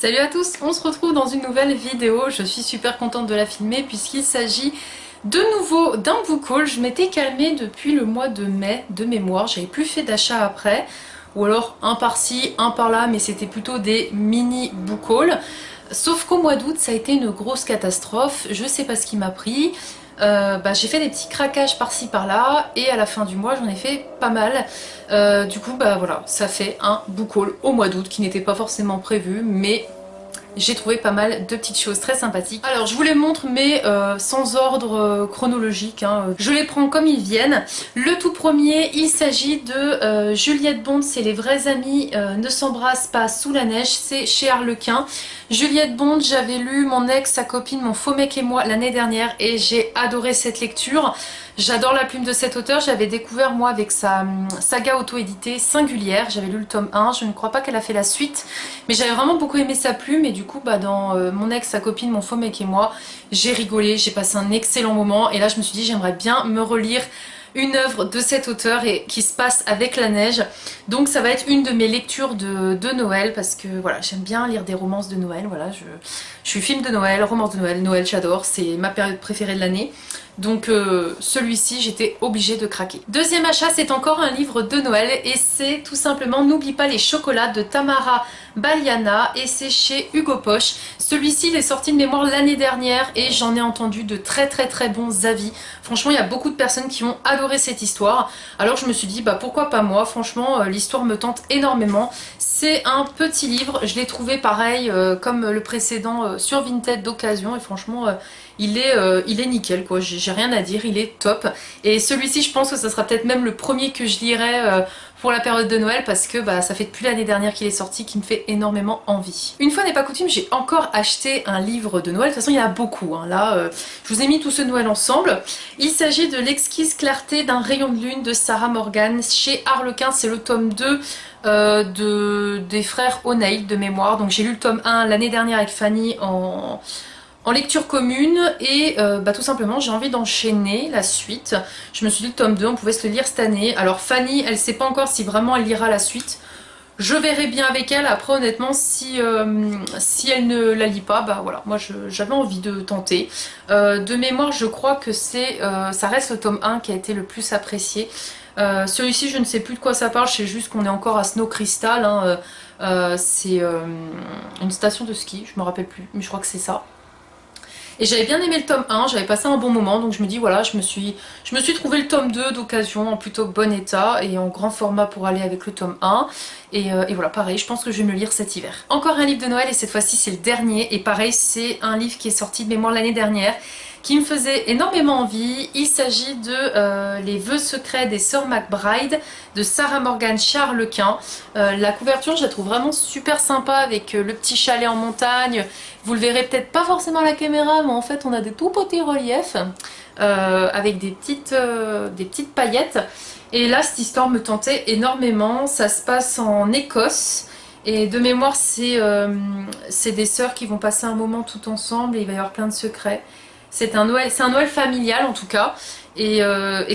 Salut à tous, on se retrouve dans une nouvelle vidéo. Je suis super contente de la filmer puisqu'il s'agit de nouveau d'un book haul. Je m'étais calmée depuis le mois de mai de mémoire, j'avais plus fait d'achat après, ou alors un par-ci, un par-là, mais c'était plutôt des mini book haul. Sauf qu'au mois d'août ça a été une grosse catastrophe, je sais pas ce qui m'a pris. J'ai fait des petits craquages par-ci par-là et à la fin du mois j'en ai fait pas mal. Du coup voilà, ça fait un book haul au mois d'août qui n'était pas forcément prévu, mais j'ai trouvé pas mal de petites choses très sympathiques. Alors je vous les montre mais sans ordre chronologique, hein. Je les prends comme ils viennent. Le tout premier, il s'agit de Juliette Bond, c'est Les vrais amis ne s'embrassent pas sous la neige, c'est chez Harlequin. Juliette Bond, j'avais lu Mon ex, sa copine, mon faux mec et moi l'année dernière et j'ai adoré cette lecture. J'adore la plume de cet auteur, j'avais découvert moi avec sa saga auto-éditée Singulière, j'avais lu le tome 1, je ne crois pas qu'elle a fait la suite, mais j'avais vraiment beaucoup aimé sa plume et du coup dans Mon ex, sa copine, mon faux mec et moi, j'ai rigolé, j'ai passé un excellent moment et là je me suis dit j'aimerais bien me relire une œuvre de cet auteur et qui se passe avec la neige. Donc ça va être une de mes lectures de Noël parce que voilà, j'aime bien lire des romances de Noël. Voilà, je suis film de Noël, romance de Noël, Noël j'adore, c'est ma période préférée de l'année. Donc celui-ci j'étais obligée de craquer. Deuxième achat, c'est encore un livre de Noël et c'est tout simplement N'oublie pas les chocolats de Tamara Baliana et c'est chez Hugo Poche. Celui-ci il est sorti de mémoire l'année dernière et j'en ai entendu de très bons avis. Franchement il y a beaucoup de personnes qui ont adoré cette histoire. Alors je me suis dit pourquoi pas moi, franchement l'histoire me tente énormément. C'est un petit livre, je l'ai trouvé pareil comme le précédent sur Vinted d'occasion et franchement il est nickel quoi, j'ai rien à dire, il est top. Et celui-ci je pense que ce sera peut-être même le premier que je lirai pour la période de Noël parce que ça fait depuis l'année dernière qu'il est sorti, qui me fait énormément envie. Une fois n'est pas coutume, j'ai encore acheté un livre de Noël, de toute façon il y en a beaucoup, hein. Là je vous ai mis tout ce Noël ensemble. Il s'agit de L'exquise clarté d'un rayon de lune de Sarah Morgan chez Harlequin, c'est le tome 2 des frères O'Neill de mémoire. Donc j'ai lu le tome 1 l'année dernière avec Fanny en lecture commune et tout simplement j'ai envie d'enchaîner la suite. Je me suis dit le tome 2 on pouvait se le lire cette année. Alors Fanny elle sait pas encore si vraiment elle lira la suite. Je verrai bien avec elle. Après honnêtement si elle ne la lit pas, voilà, moi j'avais envie de tenter. De mémoire je crois que ça reste le tome 1 qui a été le plus apprécié. Celui-ci je ne sais plus de quoi ça parle, je sais juste qu'on est encore à Snow Crystal, hein. C'est une station de ski, je me rappelle plus, mais je crois que c'est ça. Et j'avais bien aimé le tome 1, j'avais passé un bon moment, donc je me dis voilà, je me suis trouvé le tome 2 d'occasion en plutôt bon état et en grand format pour aller avec le tome 1. Et voilà, pareil, je pense que je vais me le lire cet hiver. Encore un livre de Noël et cette fois-ci c'est le dernier. Et pareil, c'est un livre qui est sorti de mémoire l'année dernière, qui me faisait énormément envie. Il s'agit de Les vœux secrets des sœurs McBride de Sarah Morgan chez Harlequin. La couverture je la trouve vraiment super sympa avec le petit chalet en montagne. Vous le verrez peut-être pas forcément à la caméra, mais en fait on a des tout petits reliefs avec des petites paillettes. Et là cette histoire me tentait énormément. Ça se passe en Écosse. Et de mémoire c'est des sœurs qui vont passer un moment tout ensemble et il va y avoir plein de secrets. C'est un Noël familial en tout cas. Et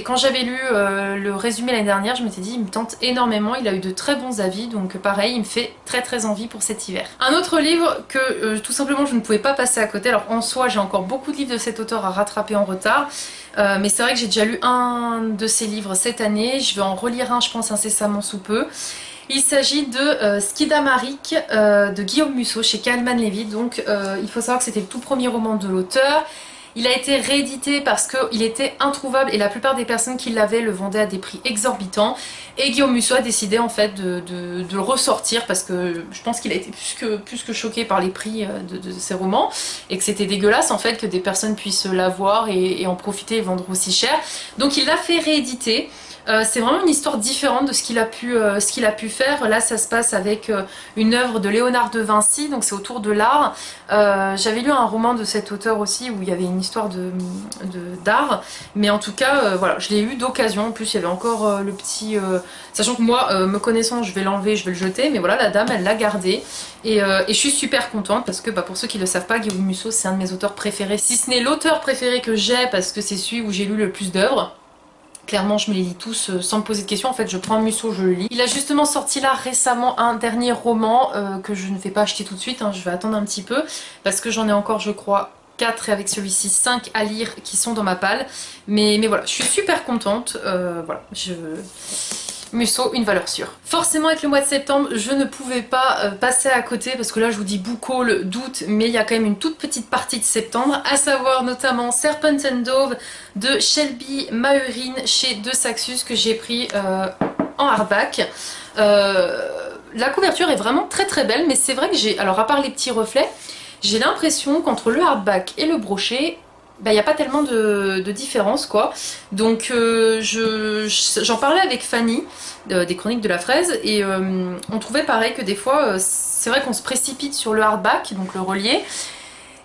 quand j'avais lu le résumé l'année dernière, je m'étais dit il me tente énormément, il a eu de très bons avis, donc pareil, il me fait très envie pour cet hiver. Un autre livre que tout simplement je ne pouvais pas passer à côté, alors en soi j'ai encore beaucoup de livres de cet auteur à rattraper en retard, mais c'est vrai que j'ai déjà lu un de ses livres cette année, je vais en relire un je pense incessamment sous peu. Il s'agit de Skidamarik de Guillaume Musso chez Kalman Levy, donc il faut savoir que c'était le tout premier roman de l'auteur. Il a été réédité parce qu'il était introuvable et la plupart des personnes qui l'avaient le vendaient à des prix exorbitants. Et Guillaume Musso a décidé en fait de le ressortir parce que je pense qu'il a été plus que choqué par les prix de ses romans et que c'était dégueulasse en fait que des personnes puissent l'avoir et en profiter et vendre aussi cher. Donc il l'a fait rééditer. C'est vraiment une histoire différente de ce qu'il a pu faire. Là ça se passe avec une œuvre de Léonard de Vinci, donc c'est autour de l'art. J'avais lu un roman de cet auteur aussi où il y avait une histoire d'art, mais en tout cas voilà, je l'ai eu d'occasion. En plus il y avait encore le petit... sachant que moi, me connaissant, je vais l'enlever, je vais le jeter, mais voilà, la dame elle l'a gardé. Et je suis super contente parce que pour ceux qui ne le savent pas, Guillaume Musso c'est un de mes auteurs préférés, si ce n'est l'auteur préféré que j'ai parce que c'est celui où j'ai lu le plus d'œuvres. clairement je me les lis tous sans me poser de questions. En fait je prends un Musso, je le lis. Il a justement sorti là récemment un dernier roman que je ne vais pas acheter tout de suite, hein, je vais attendre un petit peu parce que j'en ai encore je crois 4 et avec celui-ci 5 à lire qui sont dans ma palle. Mais voilà, je suis super contente. Voilà, Musso, une valeur sûre. Forcément avec le mois de septembre, je ne pouvais pas passer à côté parce que là je vous dis book haul d'août, mais il y a quand même une toute petite partie de septembre, à savoir notamment Serpent and Dove de Shelby Mahurin chez De Saxus que j'ai pris en hardback. La couverture est vraiment très très belle, mais c'est vrai que j'ai, alors à part les petits reflets, j'ai l'impression qu'entre le hardback et le brochet, bah, y a pas tellement de différence quoi. Donc j'en parlais avec Fanny des Chroniques de la Fraise et on trouvait pareil que des fois c'est vrai qu'on se précipite sur le hardback, donc le relié,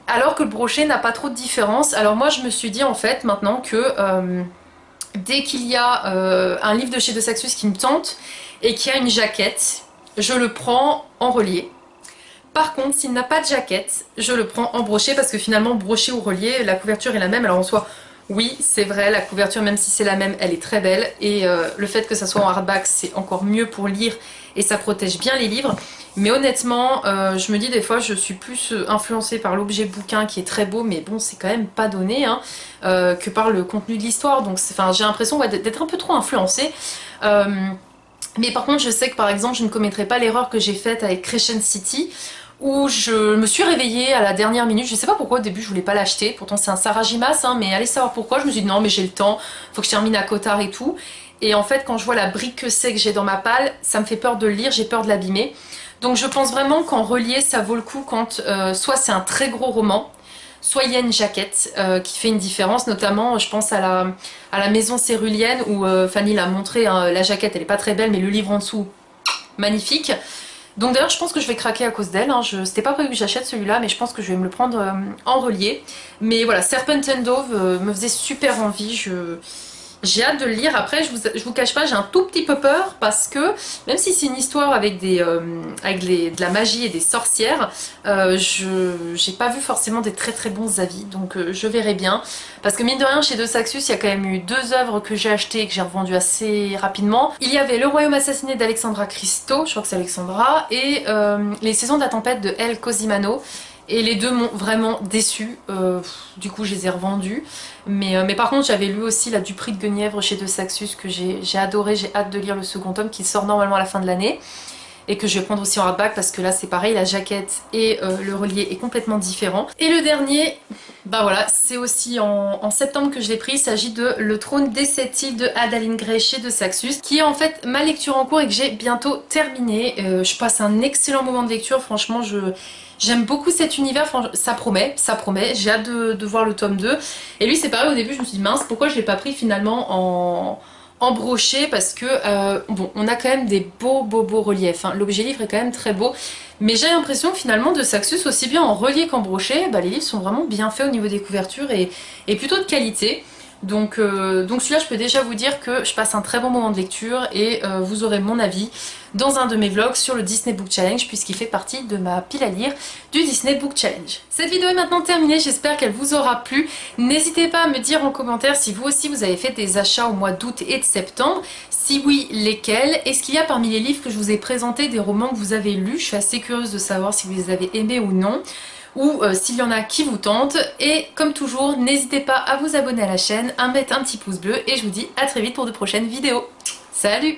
alors que le brochet n'a pas trop de différence. Alors moi je me suis dit en fait maintenant que dès qu'il y a un livre de chez De Saxus qui me tente et qui a une jaquette, je le prends en relié. Par contre, s'il n'a pas de jaquette, je le prends en brochet parce que finalement, brochet ou relié, la couverture est la même. Alors en soi, oui, c'est vrai, la couverture, même si c'est la même, elle est très belle. Et le fait que ça soit en hardback, c'est encore mieux pour lire et ça protège bien les livres. Mais honnêtement, je me dis des fois, je suis plus influencée par l'objet bouquin qui est très beau, mais bon, c'est quand même pas donné, hein, que par le contenu de l'histoire. Donc j'ai l'impression d'être un peu trop influencée. Mais par contre, je sais que par exemple, je ne commettrai pas l'erreur que j'ai faite avec Crescent City, où je me suis réveillée à la dernière minute. Je sais pas pourquoi au début je voulais pas l'acheter, pourtant c'est un Sarajimas, hein, mais allez savoir pourquoi. Je me suis dit non mais j'ai le temps, faut que je termine à Cotard et tout. Et en fait quand je vois la brique que c'est que j'ai dans ma palle, ça me fait peur de le lire, j'ai peur de l'abîmer. Donc je pense vraiment qu'en relié ça vaut le coup quand soit c'est un très gros roman, soit il y a une jaquette qui fait une différence, notamment je pense à la Maison Cérulienne où Fanny l'a montré, hein, la jaquette elle est pas très belle mais le livre en dessous, magnifique. Donc d'ailleurs je pense que je vais craquer à cause d'elle, hein. C'était pas prévu que j'achète celui-là mais je pense que je vais me le prendre en relié. Mais voilà, Serpent and Dove me faisait super envie, j'ai hâte de le lire. Après je vous cache pas, j'ai un tout petit peu peur parce que même si c'est une histoire avec de la magie et des sorcières, j'ai pas vu forcément des très très bons avis, donc je verrai bien. Parce que mine de rien chez De Saxus il y a quand même eu 2 œuvres que j'ai achetées et que j'ai revendues assez rapidement. Il y avait Le Royaume assassiné d'Alexandra Christo, je crois que c'est Alexandra, et Les Saisons de la Tempête de El Cosimano. Et les deux m'ont vraiment déçue, du coup je les ai revendus. Mais par contre j'avais lu aussi La Duperie de Guenièvre chez De Saxus que j'ai adoré, j'ai hâte de lire le second tome qui sort normalement à la fin de l'année. Et que je vais prendre aussi en hardback parce que là c'est pareil, la jaquette et le relié est complètement différent. Et le dernier, bah voilà, c'est aussi en septembre que je l'ai pris, il s'agit de Le Trône des 7 îles de Adalyn Gray chez De Saxus, qui est en fait ma lecture en cours et que j'ai bientôt terminé. Je passe un excellent moment de lecture, franchement j'aime beaucoup cet univers, ça promet, j'ai hâte de voir le tome 2. Et lui c'est pareil, au début je me suis dit mince, pourquoi je l'ai pas pris finalement en brochet, parce que bon, on a quand même des beaux reliefs, hein. L'objet livre est quand même très beau, mais j'ai l'impression que finalement De Saxus, aussi bien en relief qu'en brochet, bah, les livres sont vraiment bien faits au niveau des couvertures et plutôt de qualité. Donc celui-là je peux déjà vous dire que je passe un très bon moment de lecture et vous aurez mon avis dans un de mes vlogs sur le Disney Book Challenge puisqu'il fait partie de ma pile à lire du Disney Book Challenge. Cette vidéo est maintenant terminée, j'espère qu'elle vous aura plu. N'hésitez pas à me dire en commentaire si vous aussi vous avez fait des achats au mois d'août et de septembre. Si oui, lesquels? Est-ce qu'il y a parmi les livres que je vous ai présentés des romans que vous avez lus? Je suis assez curieuse de savoir si vous les avez aimés ou non, ou s'il y en a qui vous tentent. Et comme toujours, n'hésitez pas à vous abonner à la chaîne, à mettre un petit pouce bleu et je vous dis à très vite pour de prochaines vidéos. Salut!